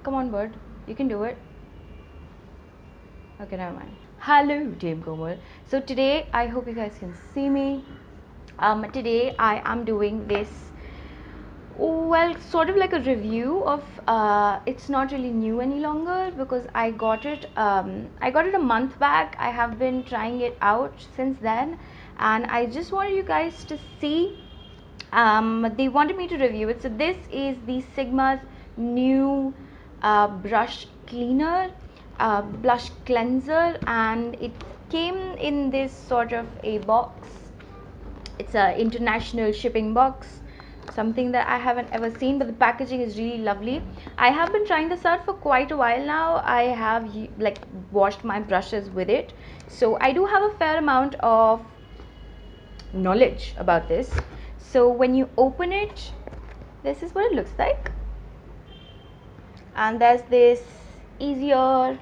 Come on, bird. You can do it. Okay, never mind. Hello, Dame Komal. So today, I hope you guys can see me. Today I am doing this, well, sort of like a review of. It's not really new any longer because I got it. I got it a month back. I have been trying it out since then, and I just wanted you guys to see. They wanted me to review it. So this is the Sigma's new brush cleaner, blush cleanser, and it came in this sort of a box. It's a international shipping box, something that I haven't ever seen, but the packaging is really lovely. I have been trying this out for quite a while now. I have like washed my brushes with it, so I do have a fair amount of knowledge about this. So when you open it, this is what it looks like, and there's this easier,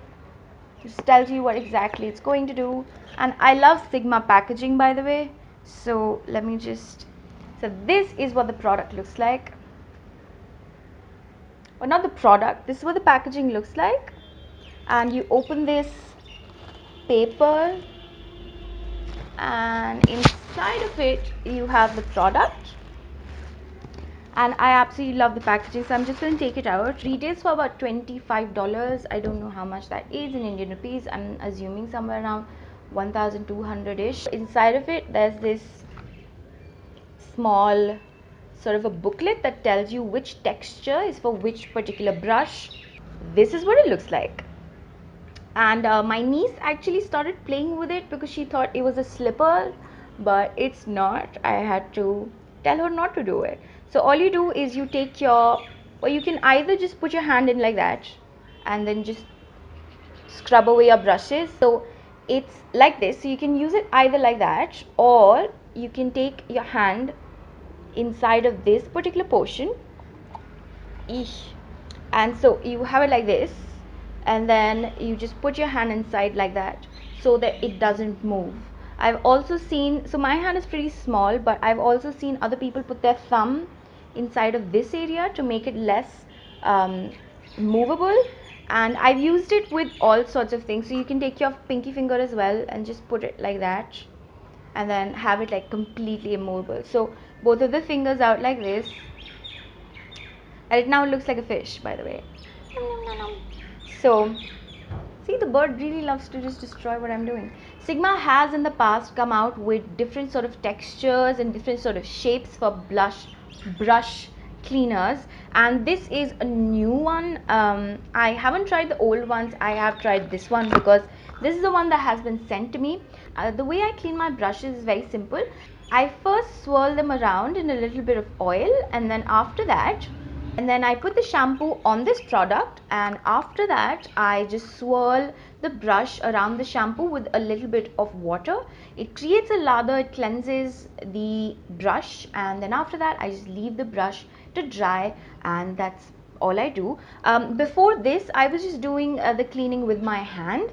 just tells you what exactly it's going to do. And I love Sigma packaging, by the way. So let me just, so this is what the product looks like, or not the product, this is what the packaging looks like. And you open this paper, and inside of it you have the product. And I absolutely love the packaging, so I'm just going to take it out. Retails for about $25. I don't know how much that is in Indian rupees. I'm assuming somewhere around 1,200 ish. Inside of it there's this small sort of a booklet that tells you which texture is for which particular brush. This is what it looks like. And my niece actually started playing with it because she thought it was a slipper, but it's not. I had to tell her not to do it. So all you do is you take your, or you can either just put your hand in like that and then just scrub away your brushes. So it's like this, so you can use it either like that, or you can take your hand inside of this particular portion. Eesh. And so you have it like this, and then you just put your hand inside like that so that it doesn't move. I've also seen, so my hand is pretty small, but I've also seen other people put their thumb inside of this area to make it less movable. And I've used it with all sorts of things. So you can take your pinky finger as well and just put it like that, and then have it like completely immovable. So both of the fingers out like this, and it now looks like a fish, by the way. So see, the bird really loves to just destroy what I'm doing. Sigma has in the past come out with different sort of textures and different sort of shapes for brush cleaners, and this is a new one. I haven't tried the old ones. I have tried this one because this is the one that has been sent to me. The way I clean my brushes is very simple. I first swirl them around in a little bit of oil, and then after that, and then I put the shampoo on this product, and after that I just swirl the brush around the shampoo with a little bit of water. It creates a lather, it cleanses the brush, and then after that I just leave the brush to dry, and that's all I do. Before this I was just doing the cleaning with my hand,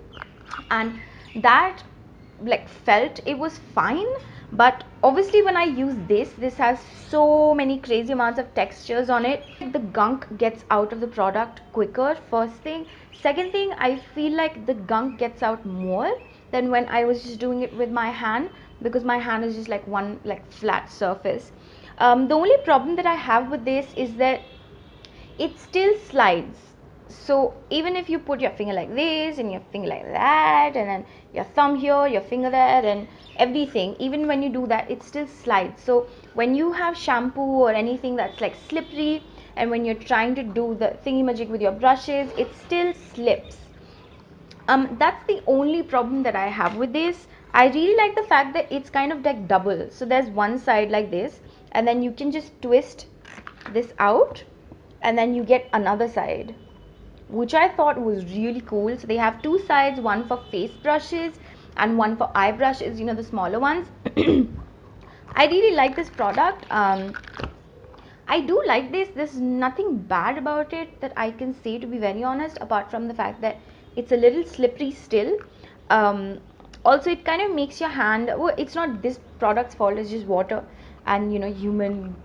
and that like felt it was fine. But obviously when I use this has so many crazy amounts of textures on it. The gunk gets out of the product quicker, first thing. Second thing, I feel like the gunk gets out more than when I was just doing it with my hand, because my hand is just like one like flat surface. The only problem that I have with this is that it still slides. So even if you put your finger like this and your finger like that, and then your thumb here, your finger there, and everything, even when you do that, it still slides. So when you have shampoo or anything that's like slippery, and when you're trying to do the thingy magic with your brushes, it still slips. That's the only problem that I have with this. I really like the fact that it's kind of like double. So there's one side like this, and then you can just twist this out, and then you get another side, which I thought was really cool. So they have two sides, one for face brushes and one for eye brushes, you know, the smaller ones. I really like this product. I do like this. There's nothing bad about it that I can say, to be very honest, apart from the fact that it's a little slippery still. Also, it kind of makes your hand, well, it's not this product's fault, it's just water and, you know, human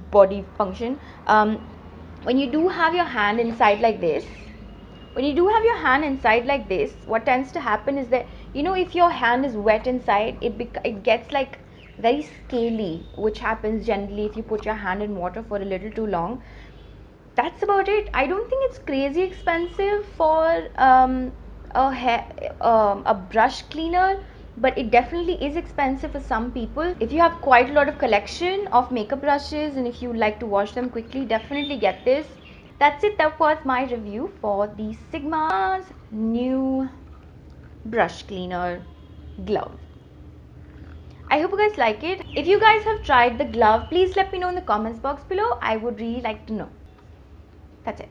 body function. When you do have your hand inside like this, When you do have your hand inside like this, what tends to happen is that, if your hand is wet inside, it gets like very scaly, which happens generally if you put your hand in water for a little too long. That's about it. I don't think it's crazy expensive for a brush cleaner, but it definitely is expensive for some people. If you have quite a lot of collection of makeup brushes and if you like to wash them quickly, definitely get this. That's it. That was my review for the Sigma's new brush cleaner glove. I hope you guys like it. If you guys have tried the glove, please let me know in the comments box below. I would really like to know. That's it.